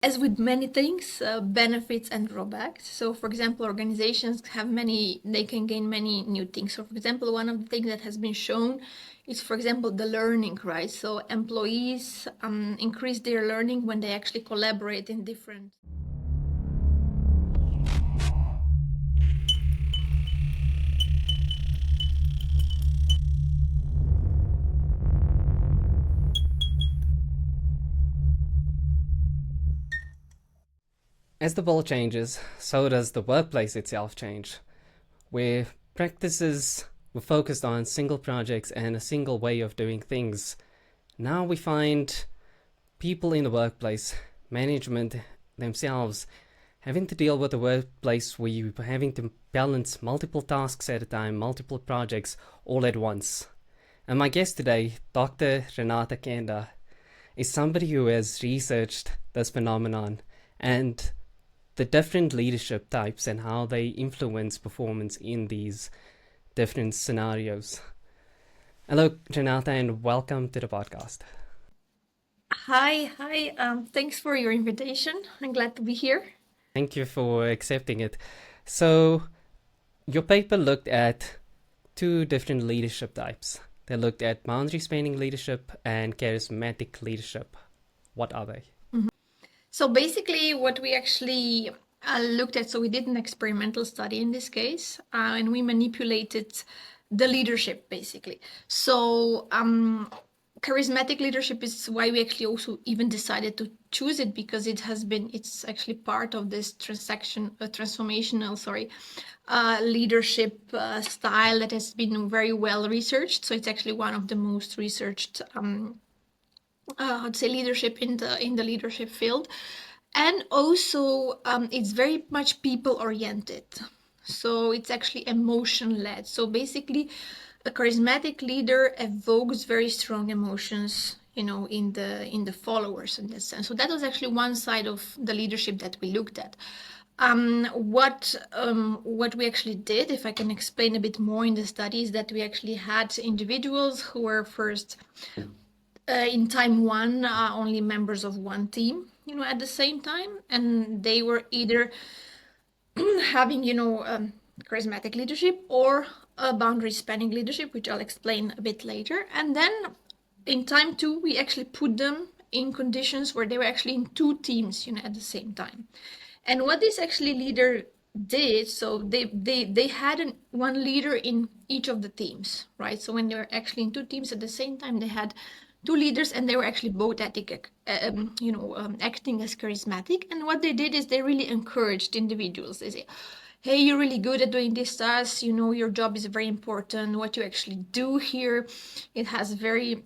As with many things, benefits and drawbacks. So, for example, organizations they can gain many new things. So, for example, one of the things that has been shown is, for example, the learning, right? So, employees increase their learning when they actually collaborate in different. As the world changes, so does the workplace itself change, where practices were focused on single projects and a single way of doing things. Now we find people in the workplace, management themselves, having to deal with a workplace where you're having to balance multiple tasks at a time, multiple projects all at once. And my guest today, Dr. Renata Kenda, is somebody who has researched this phenomenon and the different leadership types and how they influence performance in these different scenarios. Hello, Renata, and welcome to the podcast. Hi. Thanks for your invitation. I'm glad to be here. Thank you for accepting it. So, your paper looked at two different leadership types. They looked at boundary spanning leadership and charismatic leadership. What are they? So basically what we actually looked at, so we did an experimental study in this case, and we manipulated the leadership basically. So charismatic leadership is why we actually also even decided to choose it, because it's actually part of this transformational leadership style that has been very well researched. So it's actually one of the most researched I'd say leadership in the leadership field. And also it's very much people oriented, so it's actually emotion led. So basically a charismatic leader evokes very strong emotions, in the followers in this sense. So that was actually one side of the leadership that we looked at. What we actually did, if I can explain a bit more in the study, is that we actually had individuals who were first in time one only members of one team, at the same time, and they were either having charismatic leadership or a boundary spanning leadership, which I'll explain a bit later. And then in time two we actually put them in conditions where they were actually in two teams, at the same time. And what this actually leader did, so they had one leader in each of the teams, right? So when they were actually in two teams at the same time, they had two leaders, and they were actually both acting as charismatic. And what they did is they really encouraged individuals. They say, hey, you're really good at doing this task, your job is very important. What you actually do here, it has very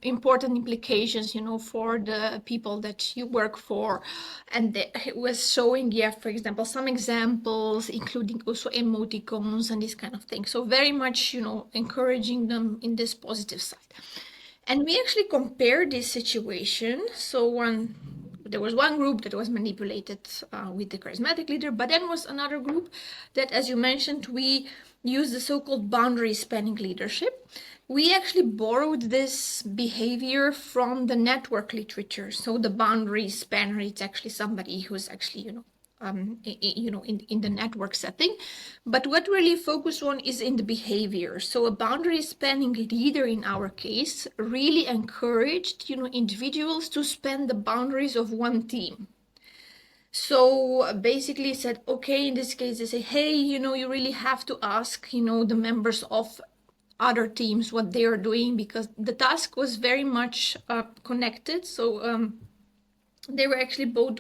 important implications, for the people that you work for. And it was showing, for example, some examples, including also emoticons and this kind of thing. So very much, encouraging them in this positive side. And we actually compared this situation. So there was one group that was manipulated with the charismatic leader, but then was another group that, as you mentioned, we used the so-called boundary spanning leadership. We actually borrowed this behavior from the network literature. So the boundary spanner, it's actually somebody who's actually, in the network setting. But what we really focus on is in the behavior. So a boundary spanning leader in our case really encouraged, individuals to span the boundaries of one team. So basically said, okay, in this case, they say, hey, you really have to ask, the members of other teams what they are doing, because the task was very much connected. So they were actually both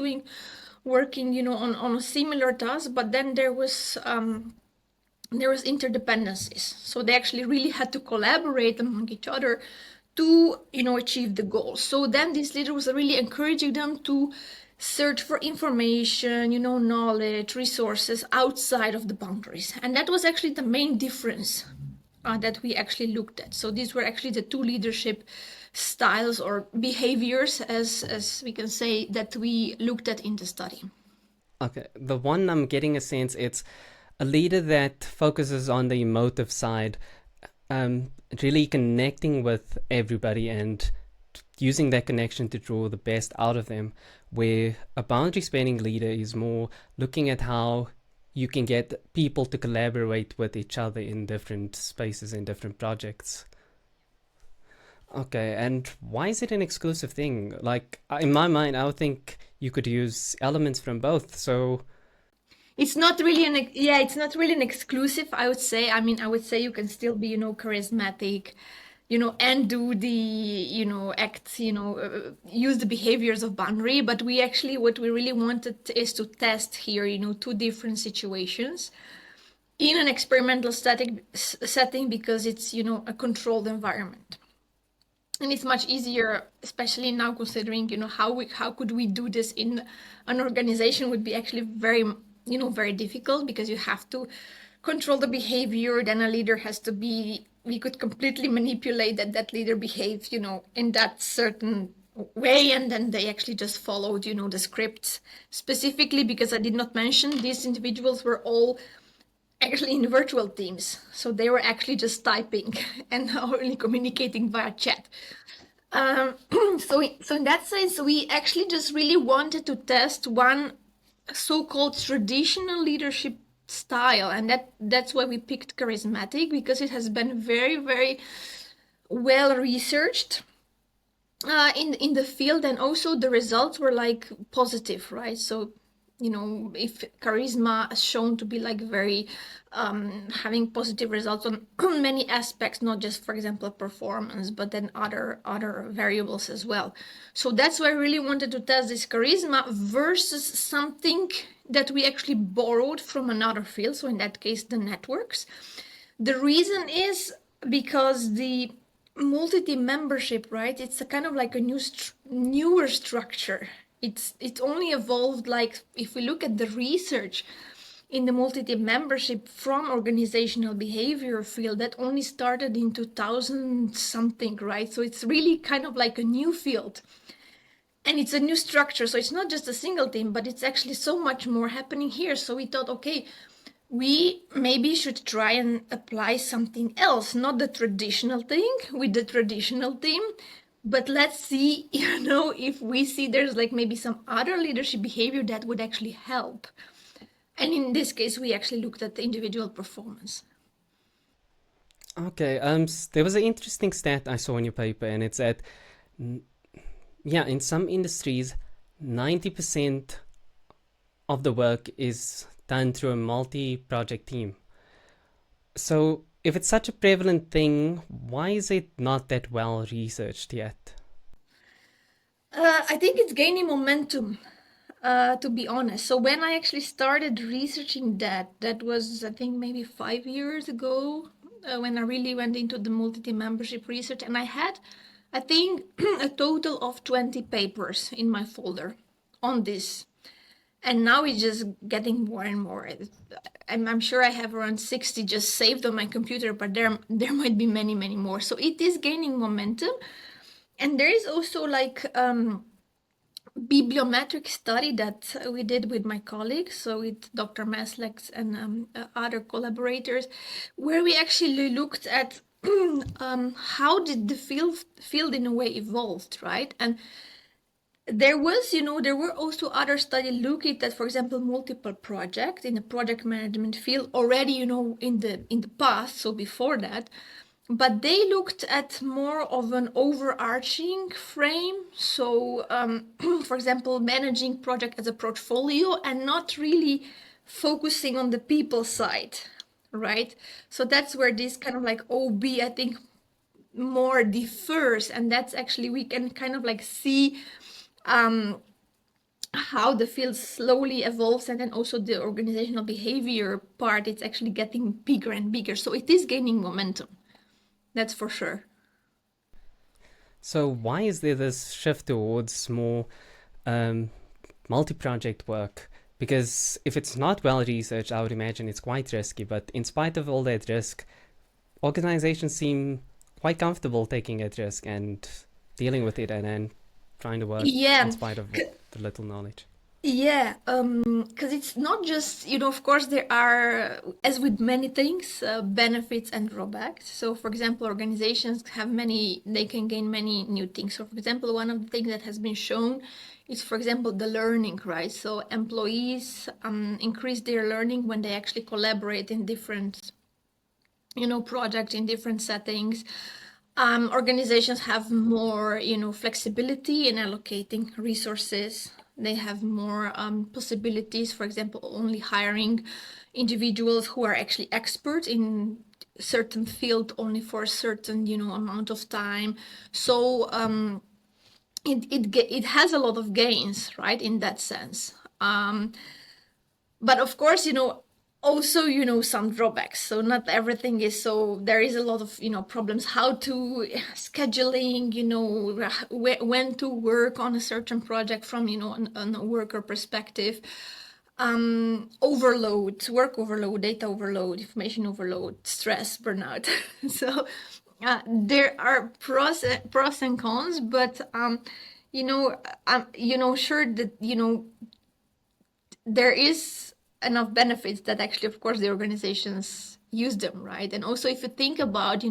working, on a similar task, but then there was interdependencies. So they actually really had to collaborate among each other to, achieve the goal. So then this leader was really encouraging them to search for information, knowledge, resources outside of the boundaries. And that was actually the main difference that we actually looked at. So these were actually the two leadership styles or behaviors, as we can say, that we looked at in the study. Okay, the one I'm getting a sense it's a leader that focuses on the emotive side, really connecting with everybody and using that connection to draw the best out of them, where a boundary spanning leader is more looking at how you can get people to collaborate with each other in different spaces, in different projects. Okay, and why is it an exclusive thing? Like, in my mind, I would think you could use elements from both. So, It's not really it's not really an exclusive, I would say. I mean, I would say you can still be, charismatic, and do the, acts, use the behaviors of boundary. But we actually, what we really wanted is to test here, two different situations in an experimental setting, because it's, a controlled environment. And it's much easier, especially now, considering, how could we do this in an organization, would be actually very, very difficult, because you have to control the behavior. Then a leader has to be, we could completely manipulate that leader behaves, in that certain way, and then they actually just followed, the script. Specifically, because I did not mention, these individuals were all actually in virtual teams, so they were actually just typing and only communicating via chat. um, so in that sense, we actually just really wanted to test one so-called traditional leadership style, and that's why we picked charismatic, because it has been very, very well researched in the field, and also the results were like positive, right? So, if charisma is shown to be like very having positive results on many aspects, not just, for example, performance, but then other variables as well. So that's why I really wanted to test this charisma versus something that we actually borrowed from another field. So in that case, the networks. The reason is because the multi-team membership, right? It's a kind of like a newer structure. It only evolved, like, if we look at the research in the multi-team membership from organizational behavior field, that only started in 2000 something, right? So it's really kind of like a new field. And it's a new structure, so it's not just a single team, but it's actually so much more happening here. So we thought, okay, we maybe should try and apply something else, not the traditional thing with the traditional team, but let's see, if we see there's like maybe some other leadership behavior that would actually help. And in this case, we actually looked at the individual performance. okay, there was an interesting stat I saw in your paper, and it's that, yeah, in some industries, 90% of the work is done through a multi-project team. So, if it's such a prevalent thing, why is it not that well researched yet? I think it's gaining momentum, to be honest. So when I actually started researching that was, I think, maybe 5 years ago, when I really went into the multi-team membership research, and I had, I think, a total of 20 papers in my folder on this. And now it's just getting more and more. I'm sure I have around 60 just saved on my computer, but there might be many, many more. So it is gaining momentum. And there is also like bibliometric study that we did with my colleagues, so with Dr. Maslex and other collaborators, where we actually looked at how did the field in a way evolved, right? And there were also other studies looking at, for example, multiple projects in the project management field already, in the past, so before that. But they looked at more of an overarching frame. So, for example, managing project as a portfolio and not really focusing on the people side, right? So that's where this kind of like OB, I think, more differs, and that's actually, we can kind of like see how the field slowly evolves, and then also the organizational behavior part, it's actually getting bigger and bigger. So it is gaining momentum. That's for sure. So, why is there this shift towards more um, multi project work? Because if it's not well researched, I would imagine it's quite risky. But in spite of all that risk, organizations seem quite comfortable taking that risk and dealing with it, and then trying to work in Yeah, spite of the little knowledge. Yeah, because it's not just, of course, there are, as with many things, benefits and drawbacks. So, for example, organizations have many, they can gain many new things. So, for example, one of the things that has been shown is, for example, the learning, right? So, employees increase their learning when they actually collaborate in different, projects in different settings. Organizations have more, flexibility in allocating resources. They have more possibilities, for example, only hiring individuals who are actually experts in certain field only for a certain, amount of time. So it has a lot of gains, right, in that sense. But of course, also, some drawbacks. So not everything is, so there is a lot of, problems how to scheduling, when to work on a certain project from, on a worker perspective. Overload, work overload, data overload, information overload, stress, burnout. So there are pros and cons, but you know sure that there is enough benefits that actually, of course, the organizations use them, right? And also, if you think about,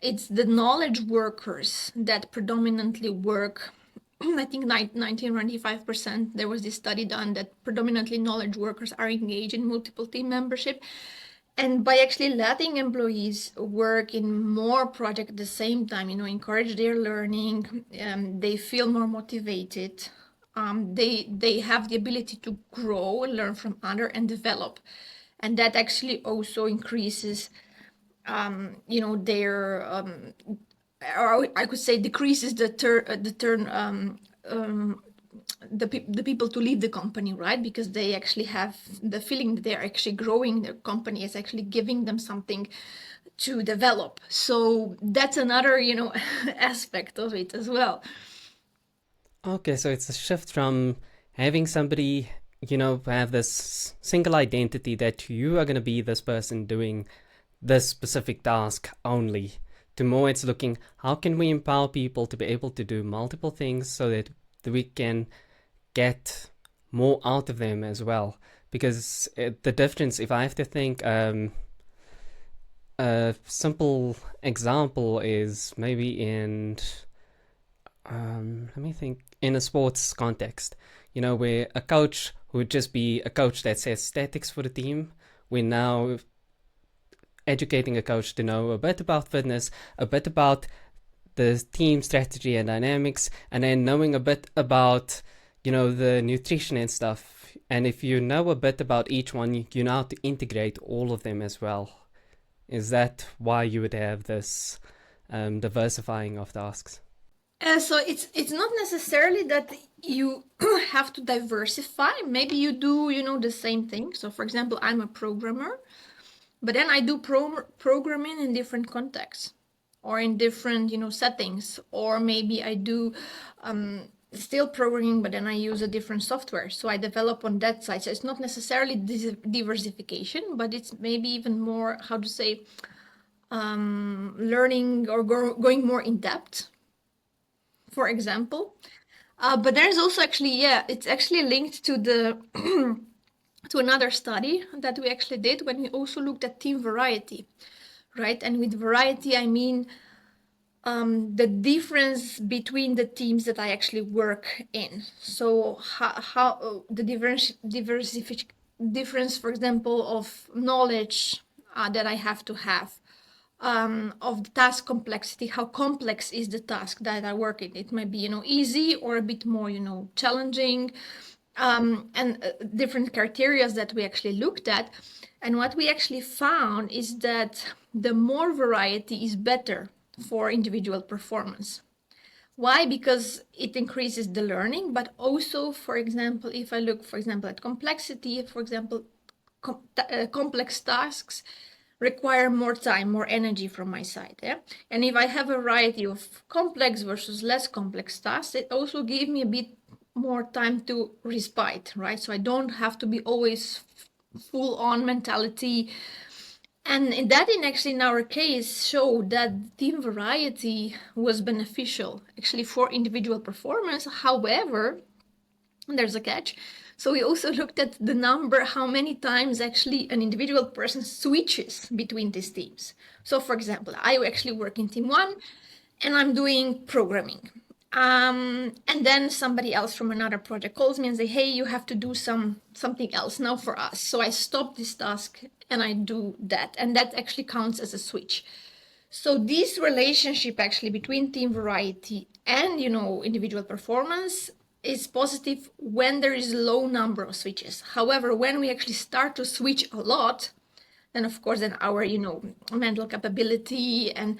it's the knowledge workers that predominantly work. I think 1995%, there was this study done that predominantly knowledge workers are engaged in multiple team membership. And by actually letting employees work in more projects at the same time, encourage their learning, they feel more motivated. They have the ability to grow, learn from other, and develop, and that actually also increases, their or I could say decreases the turn the people to leave the company, right? Because they actually have the feeling that they're actually growing. Their company is actually giving them something to develop. So that's another, aspect of it as well. Okay, so it's a shift from having somebody, have this single identity that you are going to be this person doing this specific task only, to more it's looking how can we empower people to be able to do multiple things so that we can get more out of them as well. Because the difference, if I have to think, a simple example is maybe in let me think, in a sports context, where a coach would just be a coach that sets statics for the team. We're now educating a coach to know a bit about fitness, a bit about the team strategy and dynamics, and then knowing a bit about, the nutrition and stuff. And if you know a bit about each one, you know how to integrate all of them as well. Is that why you would have this diversifying of tasks? So it's not necessarily that you have to diversify. Maybe you do, the same thing. So, for example, I'm a programmer, but then I do programming in different contexts or in different, settings. Or maybe I do still programming, but then I use a different software. So I develop on that side. So it's not necessarily diversification, but it's maybe even more, how to say, learning or going more in depth, for example. But there's also actually, yeah, it's actually linked to the to another study that we actually did when we also looked at team variety, right? And with variety, I mean the difference between the teams that I actually work in. So how the difference, for example, of knowledge that I have to have, of the task complexity. How complex is the task that I work in? It might be, easy or a bit more, challenging, and different criteria that we actually looked at. And what we actually found is that the more variety is better for individual performance. Why? Because it increases the learning, but also, for example, if I look, for example, at complexity, for example, complex tasks require more time, more energy from my side. Yeah? And if I have a variety of complex versus less complex tasks, it also gives me a bit more time to respite, right? So I don't have to be always full on mentality. And that actually in our case showed that team variety was beneficial actually for individual performance. However, There's a catch. So we also looked at the number, how many times actually an individual person switches between these teams. So for example, I actually work in team one and I'm doing programming. And then somebody else from another project calls me and say, hey, you have to do something else now for us. So I stop this task and I do that. And that actually counts as a switch. So this relationship actually between team variety and individual performance is positive when there is low number of switches. However, when we actually start to switch a lot, then of course then our mental capability and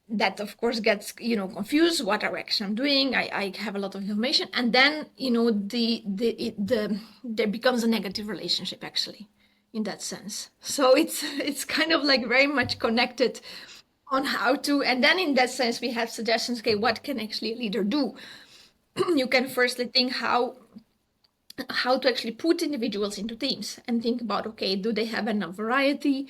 that of course gets confused. What direction I'm doing, I have a lot of information, and then there becomes a negative relationship actually in that sense. So it's kind of like very much connected on how to, and then in that sense we have suggestions. Okay, what can actually a leader do? You can firstly think how to actually put individuals into teams and think about, okay, do they have enough variety?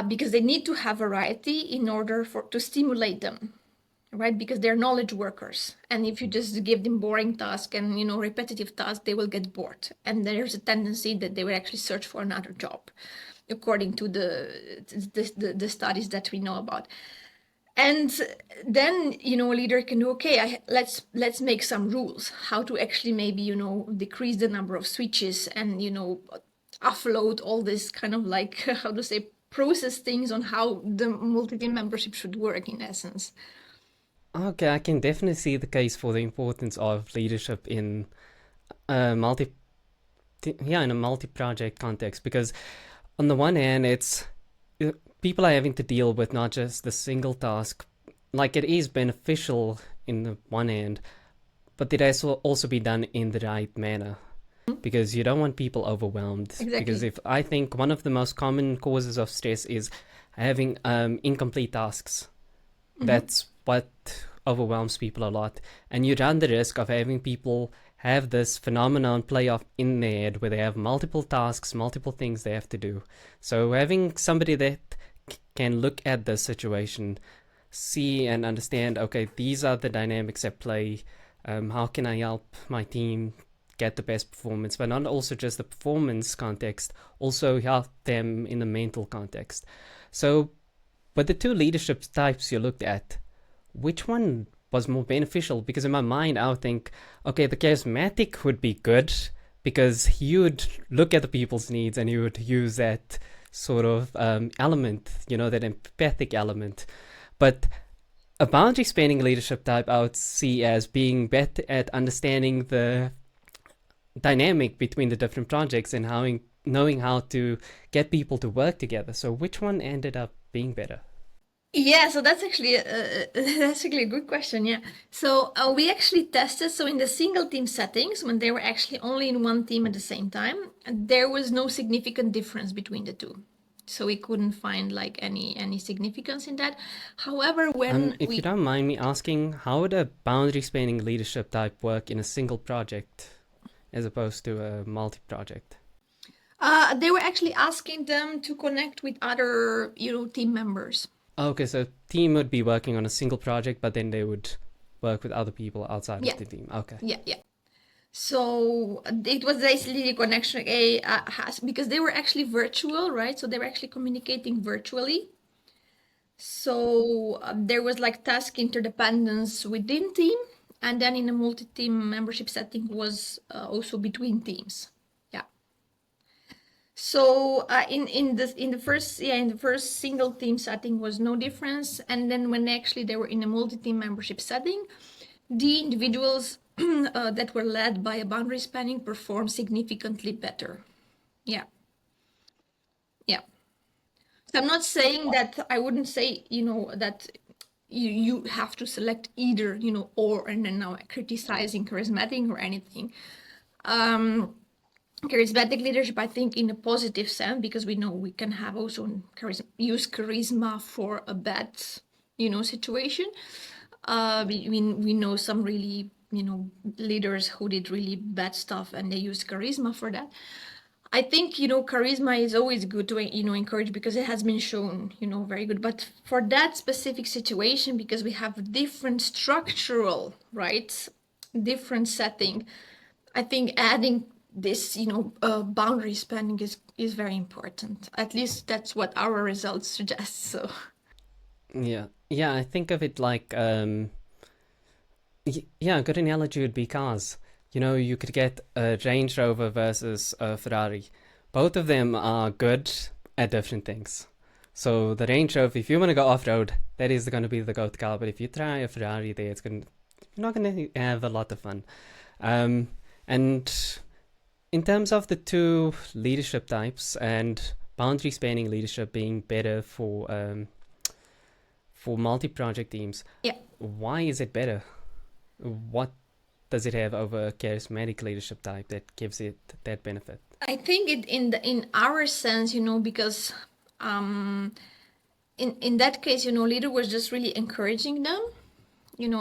Because they need to have variety in order to stimulate them, right? Because they're knowledge workers, and if you just give them boring tasks and repetitive tasks, they will get bored, and there's a tendency that they will actually search for another job, according to the studies that we know about. And then a leader can do, okay, let's make some rules how to actually maybe decrease the number of switches and offload all this kind of like how to say process things on how the multi-team membership should work in essence. Okay, I can definitely see the case for the importance of leadership in a in a multi-project context, because on the one hand, it's people are having to deal with not just the single task. Like, it is beneficial in the one hand, but it has to also be done in the right manner, because you don't want people overwhelmed. Because Exactly. if I think one of the most common causes of stress is having incomplete tasks. Mm-hmm. That's what overwhelms people a lot, and you run the risk of having people have this phenomenon play off in their head where they have multiple tasks, multiple things they have to do. So having somebody that can look at the situation, see and understand, okay, these are the dynamics at play. How can I help my team get the best performance? But not also just the performance context, also help them in the mental context. So, but the two leadership types you looked at, which one was more beneficial? Because in my mind, I would think, okay, the charismatic would be good because he would look at the people's needs and he would use that sort of element, that empathic element. But a boundary spanning leadership type I would see as being better at understanding the dynamic between the different projects and knowing how to get people to work together. So which one ended up being better? Yeah, so that's actually that's actually a good question. Yeah, so we actually tested. So in the single team settings, when they were actually only in one team at the same time, there was no significant difference between the two. So we couldn't find like any significance in that. However, when If you we don't mind me asking, how would a boundary spanning leadership type work in a single project as opposed to a multi project? they were actually asking them to connect with other team members. Okay, so team would be working on a single project, but then they would work with other people outside of Yeah, the team. Okay. yeah. So it was basically the connection has, because they were actually virtual, right? So they were actually communicating virtually. So there was like task interdependence within team, and then in a multi-team membership setting was also between teams. Yeah. So in the first single team setting was no difference, and then when actually they were in a multi-team membership setting, the individuals that were led by a boundary spanning performed significantly better. Yeah, yeah. So I'm not saying that, I wouldn't say, that you have to select either, or, and then now criticizing charismatic or anything. Charismatic leadership, I think, in a positive sense, because we know we can have also use charisma for a bad, situation. We know some really, leaders who did really bad stuff and they used charisma for that. I think, charisma is always good to, encourage, because it has been shown, very good. But for that specific situation, because we have different structural, right, different setting, I think adding this, boundary spanning is very important. At least that's what our results suggest. So Yeah, yeah. I think of it like yeah, a good analogy would be cars. You know, you could get a Range Rover versus a Ferrari. Both of them are good at different things. So the Range Rover, if you want to go off road, that is going to be the go-to car. But if you try a Ferrari, there, you're not going to have a lot of fun. Um, and in terms of the two leadership types and boundary spanning leadership being better for multi-project teams, yeah, why is it better? What does it have over a charismatic leadership type that gives it that benefit? I think it in our sense, because um, in that case, leader was just really encouraging them.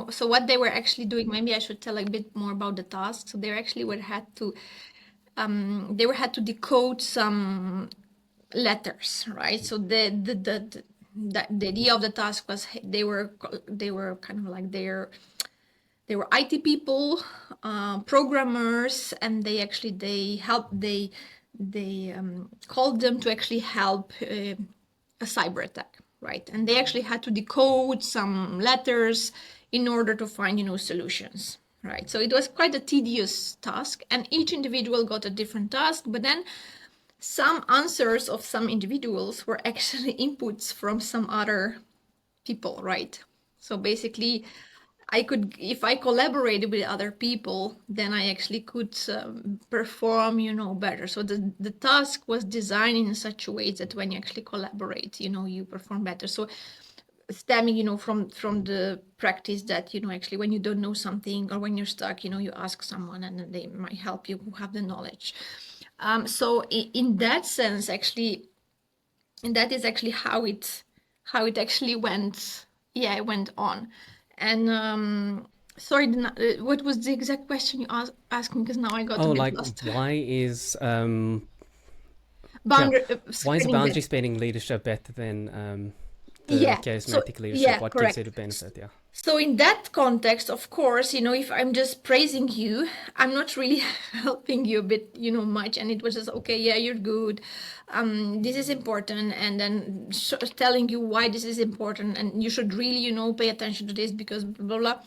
So what they were actually doing, maybe I should tell a bit more about the task. So they actually were had to they were had to decode some letters, right? So the idea of the task was they were kind of like they were IT people, programmers, and they called them to actually help a cyber attack, right? And they actually had to decode some letters in order to find solutions, right? So it was quite a tedious task, and each individual got a different task. But then some answers of some individuals were actually inputs from some other people, right? So basically, if I collaborated with other people, then I actually could perform, better. So the task was designed in such a way that when you actually collaborate, you perform better. So stemming, from the practice that, actually when you don't know something or when you're stuck, you ask someone and then they might help you who have the knowledge. So in that sense, actually, and that is actually how it actually went. Yeah, it went on. And sorry, what was the exact question you asked me? Because now I got a Oh, bit like lost. yeah, why is Spreading boundary that. spanning leadership better than the Yeah. So charismatic leadership? yeah, What gives correct. it a benefit? Yeah. So in that context, of course, if I'm just praising you, I'm not really helping you a bit, much. And it was just, okay, yeah, you're good. This is important. And then telling you why this is important. And you should really, pay attention to this because blah, blah, blah.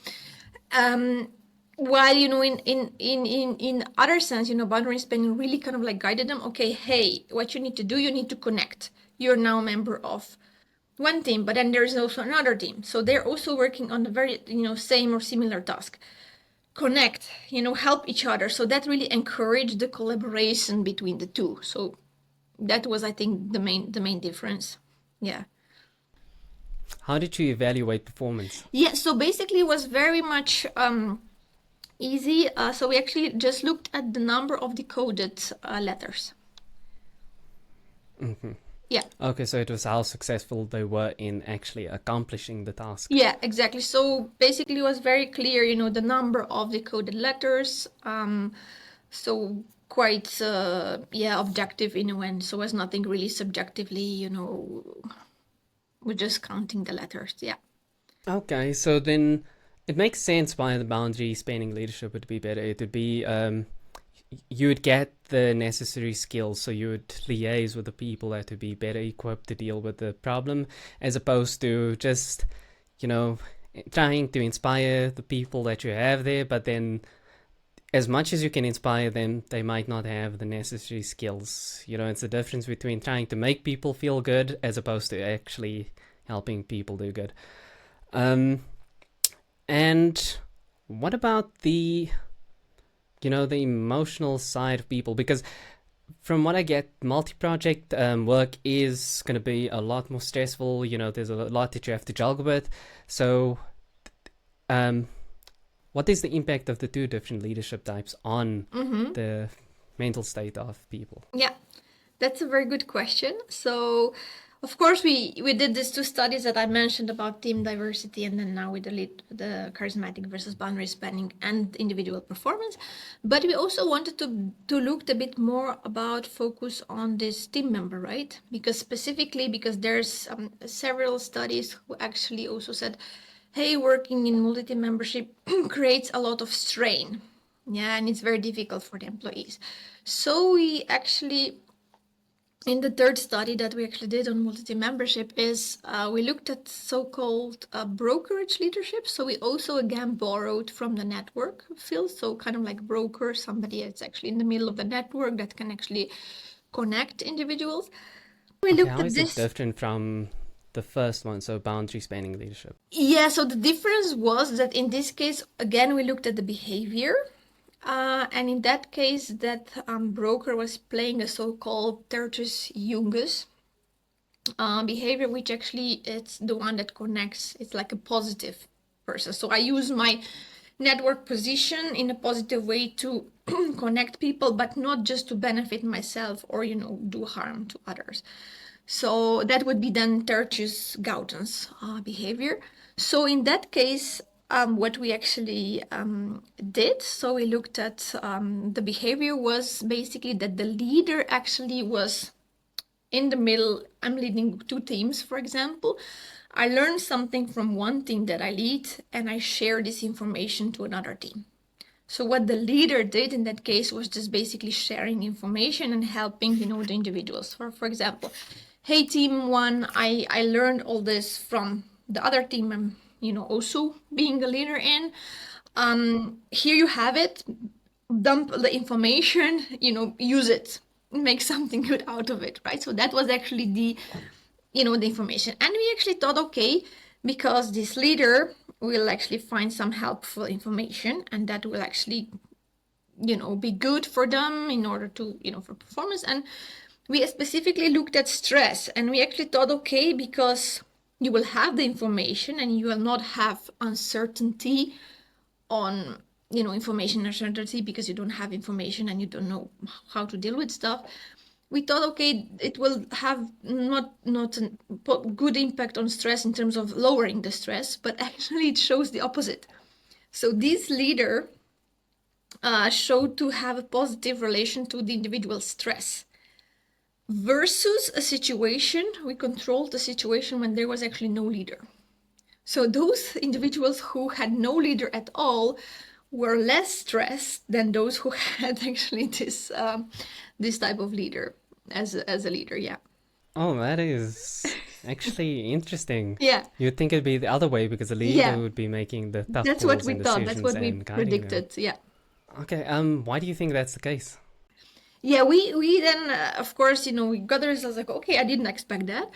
Um, while, in other sense, boundary spanning really kind of like guided them. Okay, hey, what you need to do, you need to connect. You're now a member of one team, but then there's also another team. So they're also working on the very, same or similar task. Connect, help each other. So that really encouraged the collaboration between the two. So that was, I think, the main difference. Yeah. How did you evaluate performance? Yeah. So basically, it was very much easy. So we actually just looked at the number of decoded letters. Hmm. Yeah. Okay, so it was how successful they were in actually accomplishing the task. Yeah, exactly. So basically, it was very clear, the number of decoded letters. So quite, yeah, objective in a way. So it was nothing really subjectively, we're just counting the letters. Yeah. Okay, so then it makes sense why the boundary spanning leadership would be better. It would be you would get the necessary skills, so you would liaise with the people that would be better equipped to deal with the problem, as opposed to just, you know, trying to inspire the people that you have there, but then as much as you can inspire them, they might not have the necessary skills. You know, it's the difference between trying to make people feel good as opposed to actually helping people do good. Um, and what about the emotional side of people? Because from what I get, multi-project work is going to be a lot more stressful. You know, there's a lot that you have to juggle with. So, um, what is the impact of the two different leadership types on Mm-hmm. the mental state of people? Yeah, that's a very good question. So, of course, we did these two studies that I mentioned about team diversity, and then now with the charismatic versus boundary spanning and individual performance. But we also wanted to look a bit more about focus on this team member, right? Because there's several studies who actually also said, hey, working in multi-team membership creates a lot of strain. Yeah, and it's very difficult for the employees. So we actually, in the third study that we actually did on multi-team membership, is we looked at so-called brokerage leadership. So we also again borrowed from the network field. So kind of like broker, somebody that's actually in the middle of the network that can actually connect individuals. We Okay, looked how at is it this. different from the first one, so boundary spanning leadership? Yeah, so the difference was that in this case, again, we looked at the behavior. And in that case, that broker was playing a so-called tertius jungus behavior, which actually it's the one that connects. It's like a positive person. So I use my network position in a positive way to connect people, but not just to benefit myself or, do harm to others. So that would be then tertius gaudens behavior. So in that case, what we actually did, so we looked at the behavior was basically that the leader actually was in the middle. I'm leading two teams, for example. I learn something from one team that I lead and I share this information to another team. So what the leader did in that case was just basically sharing information and helping, the individuals. For example, hey team one, I learned all this from the other team I'm, also being a leader in. Here you have it. Dump the information, use it, make something good out of it, right? So that was actually the information. And we actually thought, okay, because this leader will actually find some helpful information and that will actually, be good for them in order to, for performance. And we specifically looked at stress and we actually thought, okay, because you will have the information and you will not have uncertainty on information uncertainty because you don't have information and you don't know how to deal with stuff. We thought, okay, it will have not a good impact on stress in terms of lowering the stress, but actually it shows the opposite. So this leader showed to have a positive relation to the individual stress versus a situation, we controlled the situation when there was actually no leader. So those individuals who had no leader at all were less stressed than those who had actually this type of leader as a leader. Yeah. Oh, that is actually interesting. Yeah. You'd think it'd be the other way because the leader Yeah. would be making the tough That's what calls we and thought. That's decisions what we and guiding them. predicted. Yeah. Okay, why do you think that's the case? Yeah, we then of course we got the results like, okay, I didn't expect that.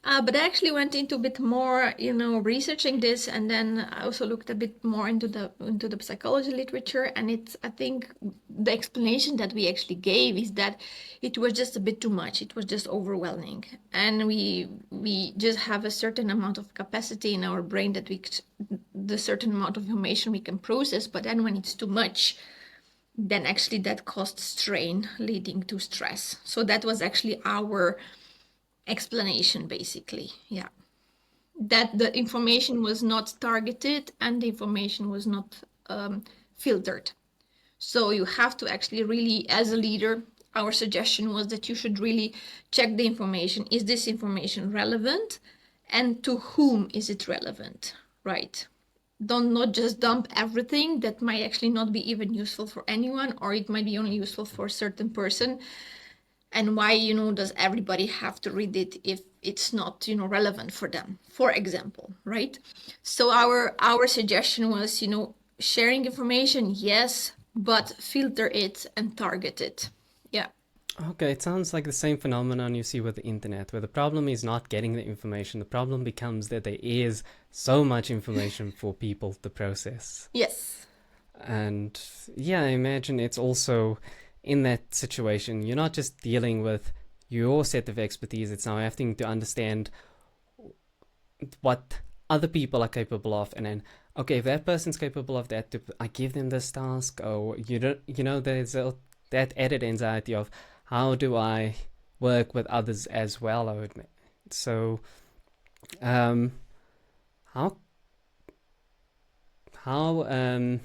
But I actually went into a bit more, researching this, and then I also looked a bit more into the psychology literature. And it's, I think, the explanation that we actually gave is that it was just a bit too much. It was just overwhelming, and we just have a certain amount of capacity in our brain that the certain amount of information we can process. But then when it's too much, then actually that caused strain, leading to stress. So that was actually our explanation, basically. Yeah, that the information was not targeted and the information was not filtered. So you have to actually really, as a leader, our suggestion was that you should really check the information. Is this information relevant, and to whom is it relevant, right? Don't not just dump everything that might actually not be even useful for anyone, or it might be only useful for a certain person. And why does everybody have to read it if it's not relevant for them, for example, right? So our suggestion was sharing information, yes, but filter it and target it. Yeah. Okay, it sounds like the same phenomenon you see with the internet, where the problem is not getting the information. The problem becomes that there is so much information for people to process. Yes. And yeah, I imagine it's also in that situation, you're not just dealing with your set of expertise, it's now having to understand what other people are capable of, and then okay, if that person's capable of that, I give them this task. Or there's that added anxiety of how do I work with others as well, I would admit. So um how how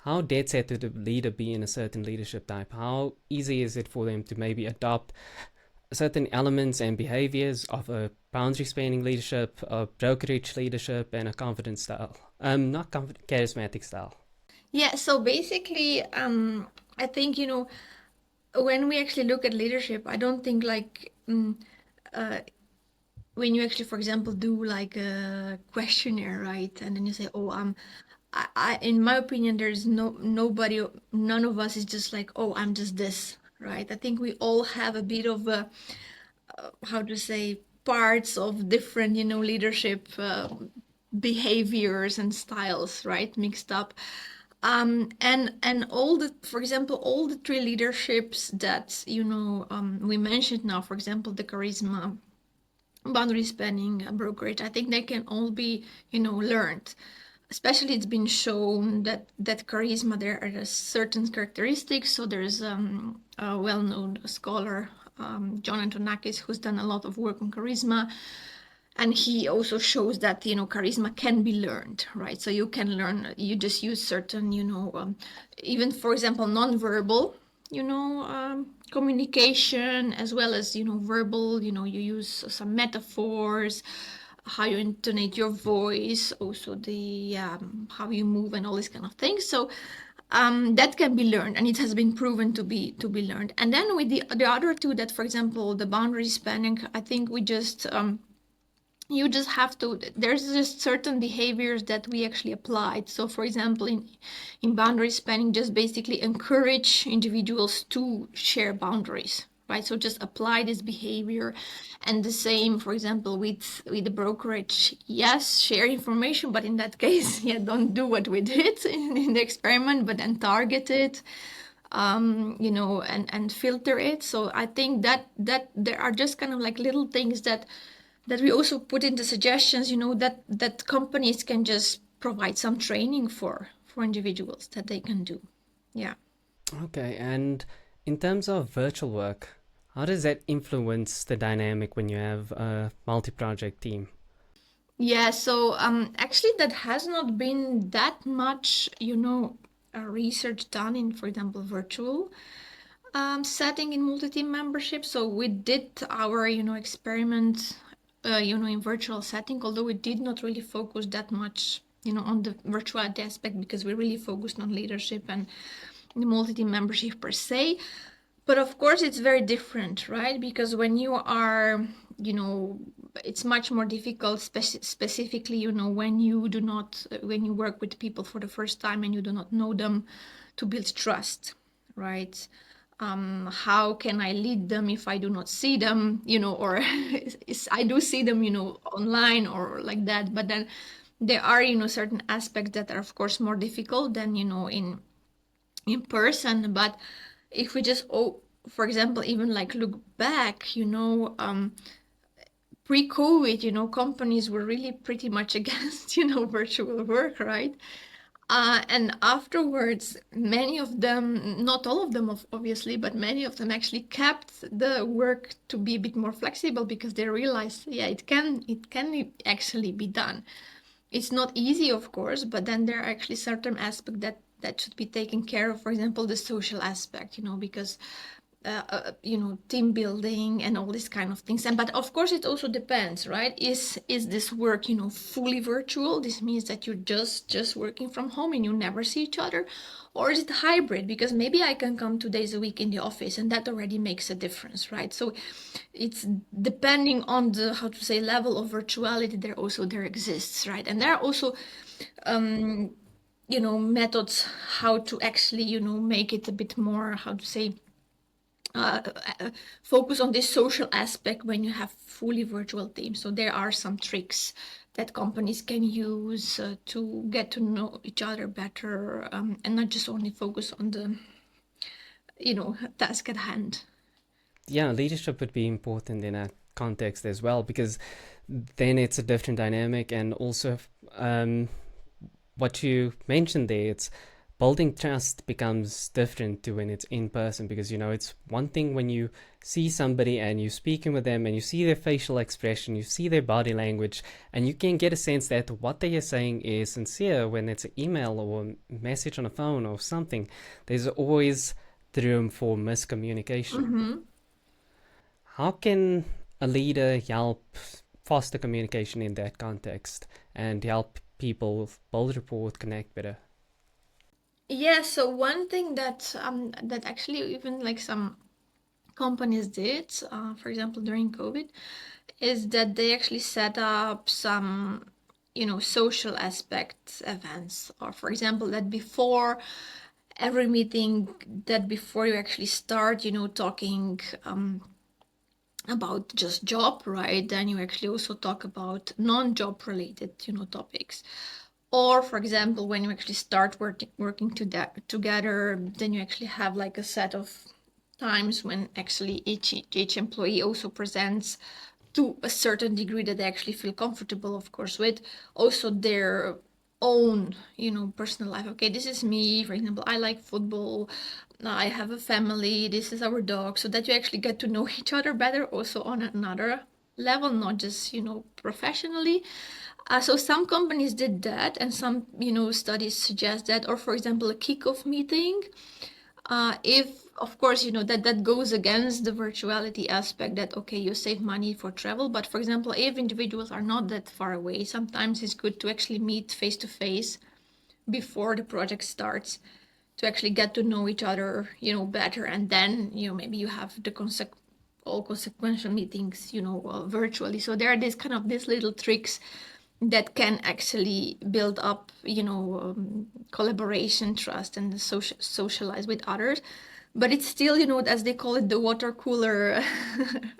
how dead set would a leader be in a certain leadership type? How easy is it for them to maybe adopt certain elements and behaviors of a boundary spanning leadership, a brokerage leadership, and a confident style? Not charismatic style. Yeah, so basically, I think, when we actually look at leadership, I don't think like uh, when you actually, for example, do like a questionnaire, right? And then you say, oh, in my opinion, there's nobody, none of us is just like, oh, I'm just this, right? I think we all have a bit of a, how to say, parts of different, leadership behaviors and styles, right, mixed up. And all the, for example, all the three leaderships that we mentioned now, for example, the charisma, boundary spanning, brokerage, I think they can all be learned. Especially, it's been shown that charisma, there are certain characteristics. So there's a well-known scholar, John Antonakis, who's done a lot of work on charisma, and he also shows that charisma can be learned, right? So you can learn, you just use certain even, for example, non-verbal communication, as well as verbal, you use some metaphors, how you intonate your voice, also the how you move and all these kind of things. So that can be learned, and it has been proven to be learned. And then with the other two, that, for example, the boundary spanning, I think we just you just have to, there's just certain behaviors that we actually applied. So for example, in boundary spanning, just basically encourage individuals to share boundaries, right? So just apply this behavior. And the same, for example, with the brokerage, yes, share information, but in that case, yeah, don't do what we did in the experiment, but then target it, and filter it. So I think that there are just kind of like little things that we also put in the suggestions, that companies can just provide some training for individuals that they can do. Yeah. Okay, and in terms of virtual work, how does that influence the dynamic when you have a multi-project team? Yeah, so actually that has not been that much, research done in, for example, virtual setting in multi-team membership. So we did our, experiment, in virtual setting, although we did not really focus that much, on the virtuality aspect, because we really focused on leadership and the multi-team membership per se. But of course, it's very different, right? Because when you are, it's much more difficult, specifically, when you do not, when you work with people for the first time and you do not know them, to build trust, right? How can I lead them if I do not see them, or I do see them, online or like that. But then there are, certain aspects that are, of course, more difficult than, in person. But if we just, for example, even like look back, pre-COVID, companies were really pretty much against, virtual work, right? And afterwards, many of them, not all of them, obviously, but many of them actually kept the work to be a bit more flexible, because they realized, yeah, it can actually be done. It's not easy, of course, but then there are actually certain aspects that should be taken care of. For example, the social aspect, because team building and all these kind of things. And but of course, it also depends, right? Is this work, fully virtual? This means that you're just working from home and you never see each other, or is it hybrid? Because maybe I can come 2 days a week in the office, and that already makes a difference, right? So it's depending on the, how to say, level of virtuality there exists, right? And there are also methods how to actually make it a bit more, how to say, uh, focus on this social aspect when you have fully virtual teams. So there are some tricks that companies can use to get to know each other better, and not just only focus on the task at hand. Yeah, leadership would be important in that context as well, because then it's a different dynamic. And also, um, what you mentioned there, it's building trust becomes different to when it's in person, because it's one thing when you see somebody and you're speaking with them and you see their facial expression, you see their body language, and you can get a sense that what they are saying is sincere. When it's an email or a message on a phone or something, there's always the room for miscommunication. Mm-hmm. How can a leader help foster communication in that context and help people build rapport, connect better? Yeah, so one thing that actually even like some companies did, for example, during COVID, is that they actually set up some, social aspect events. Or, for example, that before every meeting, that before you actually start, talking about just job, right? Then you actually also talk about non-job related, topics. Or, for example, when you actually start working together, then you actually have like a set of times when actually each employee also presents to a certain degree that they actually feel comfortable, of course, with also their own, personal life. Okay, this is me, for example, I like football, I have a family, this is our dog, so that you actually get to know each other better also on another level, not just, professionally. So some companies did that, and some, studies suggest that, or for example, a kickoff meeting, if of course that goes against the virtuality aspect, that okay, you save money for travel, but for example, if individuals are not that far away, sometimes it's good to actually meet face to face before the project starts, to actually get to know each other, better, and then maybe you have the all consequential meetings, virtually. So there are these little tricks that can actually build up, collaboration, trust, and socialize with others. But it's still, as they call it, the water cooler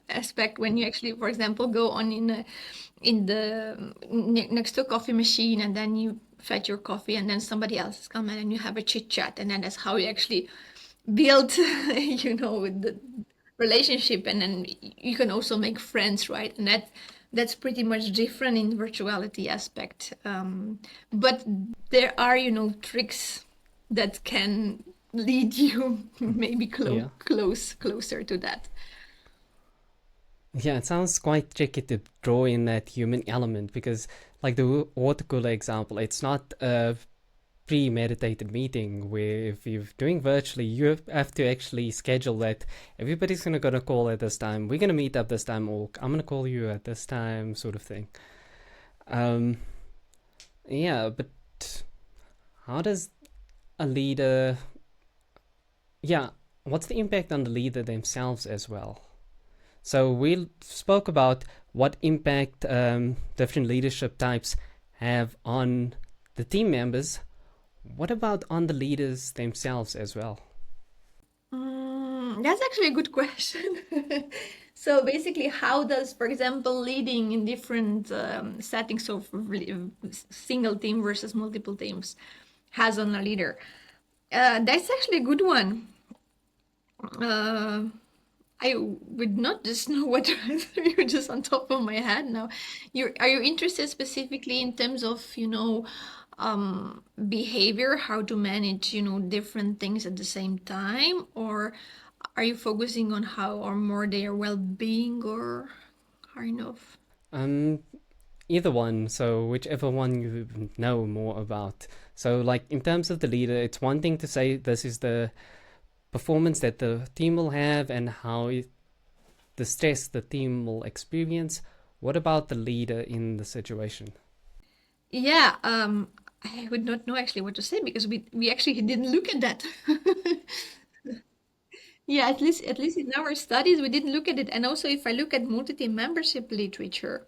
aspect, when you actually, for example, go on in the next to a coffee machine, and then you fetch your coffee, and then somebody else is coming, and you have a chit chat, and then that's how you actually build, the relationship, and then you can also make friends, right? And that's pretty much different in virtuality aspect. But there are, tricks that can lead you maybe Yeah. closer to that. Yeah, it sounds quite tricky to draw in that human element because, like the water cooler example, it's not a premeditated meeting where if you're doing virtually, you have to actually schedule that everybody's gonna call at this time. We're gonna meet up this time, or I'm gonna call you at this time, sort of thing. Um, yeah, but how does a leader? Yeah, what's the impact on the leader themselves as well? So we spoke about what impact different leadership types have on the team members. What about on the leaders themselves as well? That's actually a good question. So basically, how does, for example, leading in different settings, so for single team versus multiple teams, has on a leader? That's actually a good one. Uh, I would not just know what to answer you just on top of my head now. Are you interested specifically in terms of, behavior, how to manage, different things at the same time, or are you focusing on how or more their well-being, or kind of? Um, Either one. So whichever one you know more about. So like in terms of the leader, it's one thing to say this is the performance that the team will have and the stress the team will experience. What about the leader in the situation? Yeah, I would not know actually what to say, because we actually didn't look at that. Yeah, at least in our studies we didn't look at it. And also, if I look at multi-team membership literature,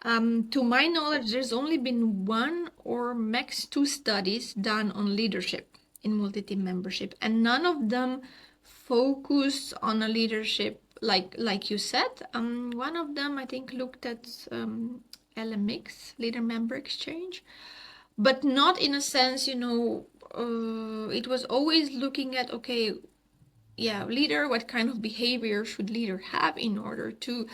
to my knowledge, there's only been one or max two studies done on leadership in multi-team membership, and none of them focused on a leadership like you said. One of them I think looked at LMX, leader member exchange, but not in a sense, it was always looking at, okay, yeah, leader, what kind of behavior should leader have in order to,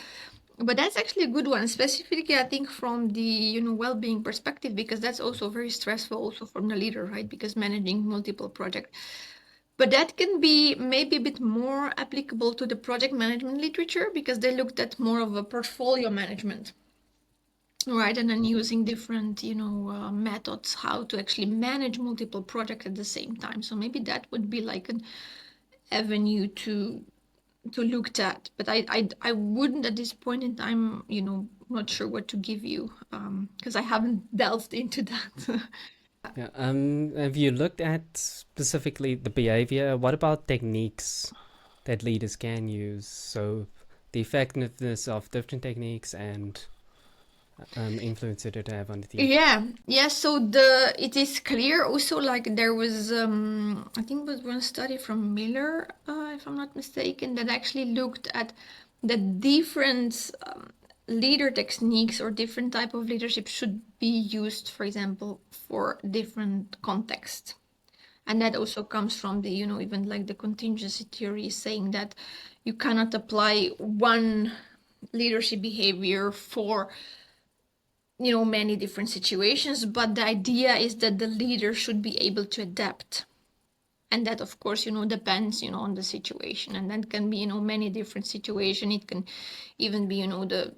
but that's actually a good one, specifically I think from the, well-being perspective, because that's also very stressful also from the leader, right? Because managing multiple projects, but that can be maybe a bit more applicable to the project management literature, because they looked at more of a portfolio management, right? And then using different, methods how to actually manage multiple projects at the same time. So maybe that would be like an avenue to look at, but I wouldn't at this point in time, not sure what to give you, because I haven't delved into that. Yeah. Have you looked at specifically the behavior? What about techniques that leaders can use? So the effectiveness of different techniques and influence that it have on the team. Yeah. So the it is clear also, like there was I think it was one study from Miller, if I'm not mistaken, that actually looked at the different leader techniques or different type of leadership should be used, for example, for different contexts. And that also comes from the, even like the contingency theory saying that you cannot apply one leadership behavior for many different situations, but the idea is that the leader should be able to adapt. And that of course depends on the situation, and that can be many different situations. It can even be the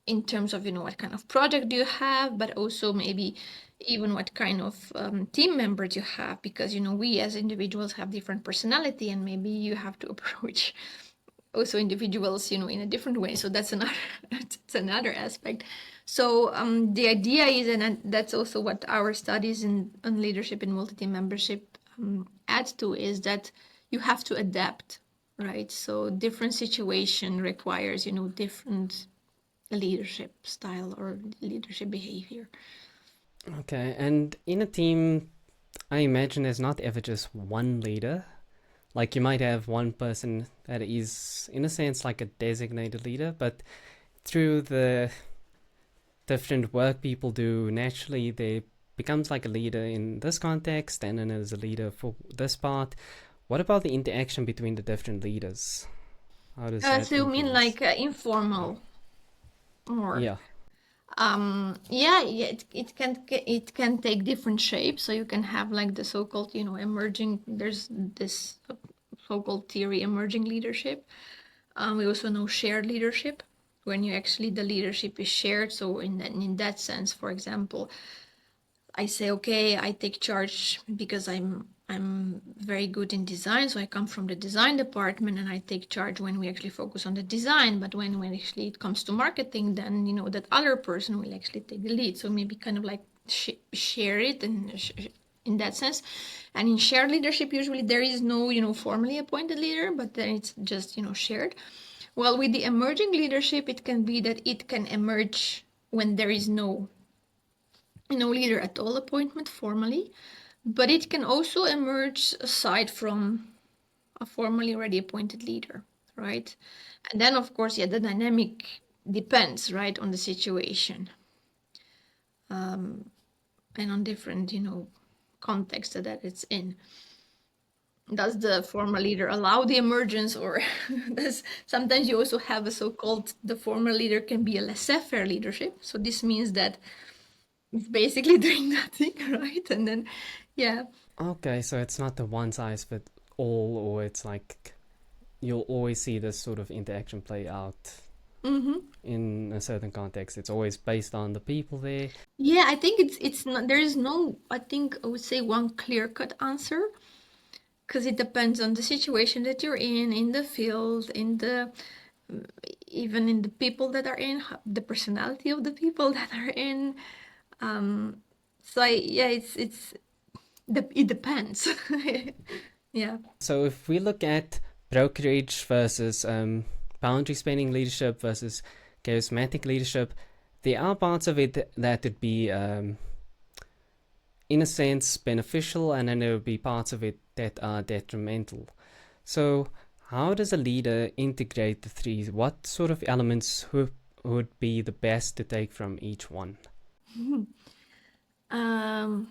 in terms of what kind of project do you have, but also maybe even what kind of team members you have, because we as individuals have different personality, and maybe you have to approach also individuals in a different way. So that's another that's another aspect. So the idea is, and that's also what our studies in on leadership and multi-team membership add to, is that you have to adapt, right? So different situation requires different leadership style or leadership behavior. Okay, and in a team, I imagine there's not ever just one leader. Like you might have one person that is, in a sense, like a designated leader, but through the different work people do, naturally they becomes like a leader in this context, and then as a leader for this part. What about the interaction between the different leaders? How does that So you mean influence? like informal more? Yeah. Yeah, it can take different shapes. So you can have like the so-called emerging, there's this so-called theory, emerging leadership. We also know shared leadership, when you actually the leadership is shared. So in that sense, for example, I say, okay, I take charge because I'm very good in design, so I come from the design department, and I take charge when we actually focus on the design. But when actually it comes to marketing, then that other person will actually take the lead. So maybe kind of like share it, and in that sense. And in shared leadership, usually there is no formally appointed leader, but then it's just shared. Well, with the emerging leadership, it can be that it can emerge when there is no leader at all appointment formally, but it can also emerge aside from a formally already appointed leader, right? And then, of course, yeah, the dynamic depends, right, on the situation, and on different, contexts that it's in. Does the former leader allow the emergence, or does sometimes you also have a so-called the former leader can be a laissez-faire leadership? So this means that it's basically doing nothing, right? And then, yeah. Okay, so it's not the one size fit all, or it's like you'll always see this sort of interaction play out Mm-hmm. in a certain context. It's always based on the people there. Yeah, I think it's not, there is no, I think I would say one clear-cut answer, because it depends on the situation that you're in the field, in the even in the people that are in, the personality of the people that are in. Um, so yeah, it depends. Yeah. So if we look at brokerage versus boundary spanning leadership versus charismatic leadership, there are parts of it that would be, in a sense, beneficial, and then there would be parts of it that are detrimental. So, how does a leader integrate the three? What sort of elements would be the best to take from each one? Um,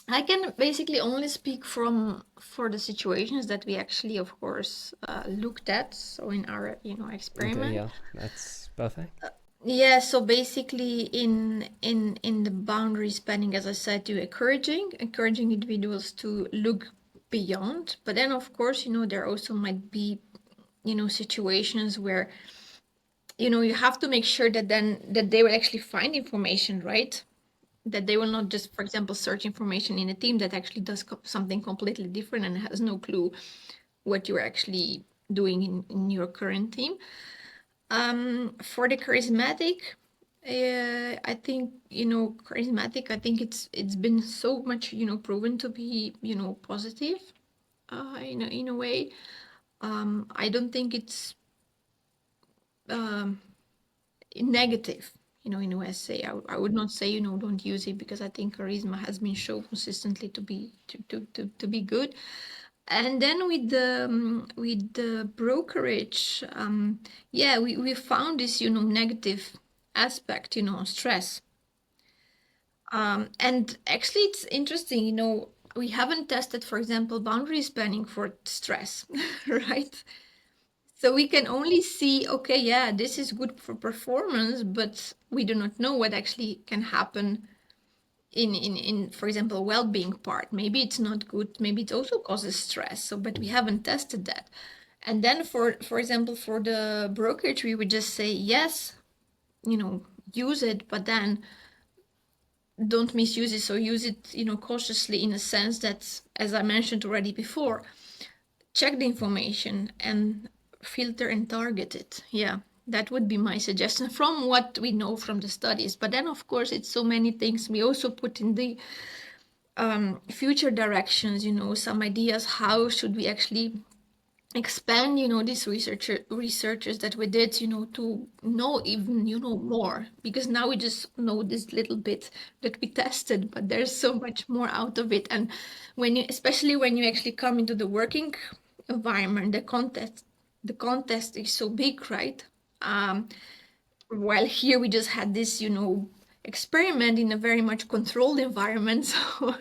I can basically only speak for the situations that we actually, of course, looked at. So in our, Okay, experiment. yeah, that's perfect. Yeah. So basically, in the boundary spanning, as I said, you encouraging individuals to look beyond. But then, of course, there also might be, situations where, you have to make sure that then that they will actually find information, right? That they will not just, for example, search information in a team that actually does something completely different and has no clue what you're actually doing in your current team. For the charismatic, I think, charismatic. I think it's been so much, proven to be, positive, in a way. I don't think it's um, negative, in a way. I would not say, don't use it, because I think charisma has been shown consistently to be good. And then with the brokerage, yeah, we found this, negative aspect, stress. And actually, it's interesting, we haven't tested, for example, boundary spanning for stress, right? So we can only see, okay, yeah, this is good for performance, but we do not know what actually can happen in for example, well-being part. Maybe it's not good, maybe it also causes stress. So, but we haven't tested that. And then for example, for the brokerage, we would just say yes, use it, but then don't misuse it. So use it, cautiously, in a sense that, as I mentioned already before, check the information and filter and target it. Yeah, that would be my suggestion from what we know from the studies. But then, of course, it's so many things we also put in the future directions, some ideas, how should we actually expand, these researchers that we did, to know even, more, because now we just know this little bit that we tested, but there's so much more out of it. And especially when you actually come into the working environment, the contest is so big, right? While here we just had this, experiment in a very much controlled environment. So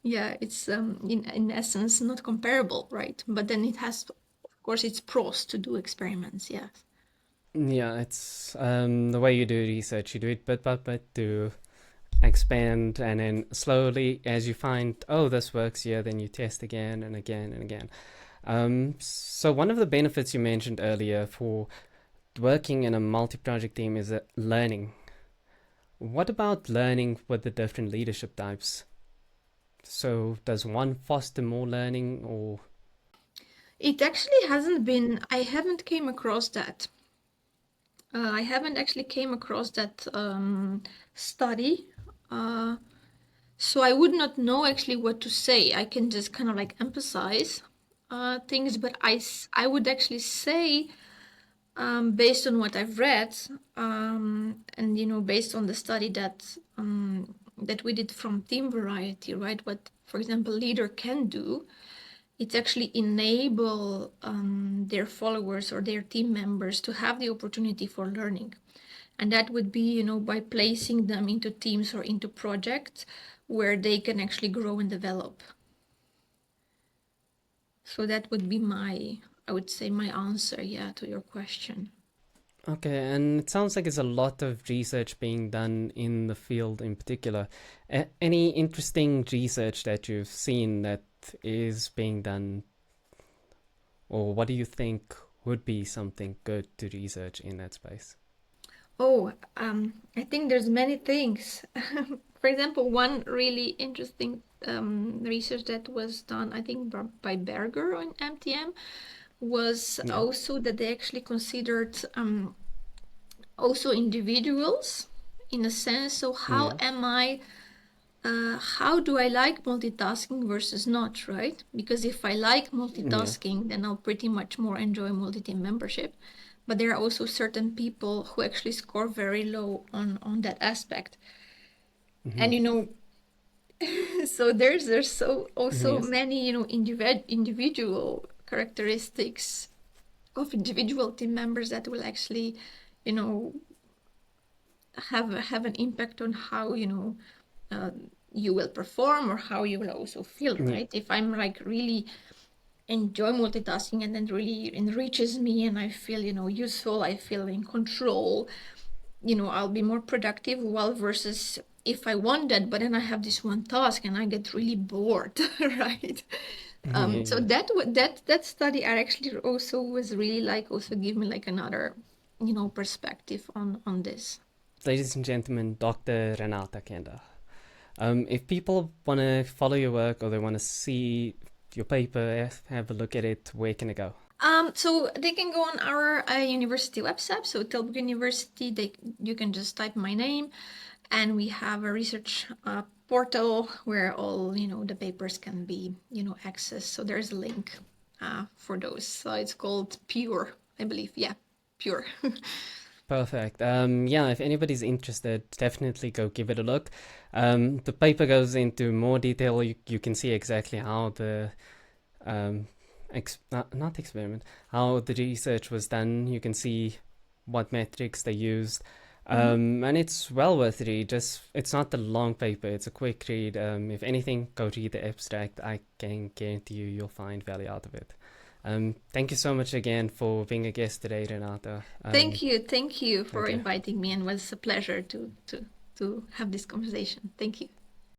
yeah, it's in essence not comparable, right? But then it has, of course, its pros to do experiments. Yes. Yeah, it's the way you do research. You do it bit by bit to expand, and then slowly, as you find, oh, this works here, then you test again and again and again. So one of the benefits you mentioned earlier for working in a multi-project team is learning. What about learning with the different leadership types? So does one foster more learning, or It actually hasn't been. I haven't came across that. I haven't actually came across that study. Uh, so I would not know actually what to say. I can just kind of like emphasize things, but I would actually say, based on what I've read, and based on the study that we did from Team Variety, right? What, for example, leader can do, it's actually enable their followers or their team members to have the opportunity for learning, and that would be, by placing them into teams or into projects where they can actually grow and develop. So that would be I would say, my answer, yeah, to your question. okay? And it sounds like there's a lot of research being done in the field in particular. Any interesting research that you've seen that is being done, or what do you think would be something good to research in that space? Oh, I think there's many things. For example, one really interesting research that was done, I think, by Berger on MTM, was Yeah, also that they actually considered also individuals, in a sense. So yeah, how do I like multitasking versus not, right? Because if I like yeah, multitasking, then I'll pretty much more enjoy multi-team membership. But there are also certain people who actually score very low on that aspect. mm-hmm. And so there's so also Yes, many, individual characteristics of individual team members that will actually, you know, have an impact on how, uh, you will perform, or how you will also feel, yeah, right? If I'm like really enjoy multitasking, and then really enriches me, and I feel, useful, I feel in control, I'll be more productive. Well, versus if I want that, but then I have this one task and I get really bored, right? So yeah. that study I actually also was really like, also give me like another, perspective on this. Ladies and gentlemen, Dr. Renata Kenda. If people want to follow your work or they want to see your paper, have a look at it, where can they go? So they can go on our university website, so Tilburg University. You can just type my name, and we have a research portal where all the papers can be accessed. So there's a link for those. So it's called Pure, I believe. Yeah, Pure. Perfect. Yeah, if anybody's interested, definitely go give it a look. The paper goes into more detail. You can see exactly how the um, not experiment, how the research was done. You can see what metrics they used. Mhm. And it's well worth the read. Just it's not a long paper; it's a quick read. If anything, go read the abstract. I can guarantee you'll find value out of it. Thank you so much again for being a guest today, Renata. Thank you for Thank you. inviting me, and it was a pleasure to have this conversation. Thank you.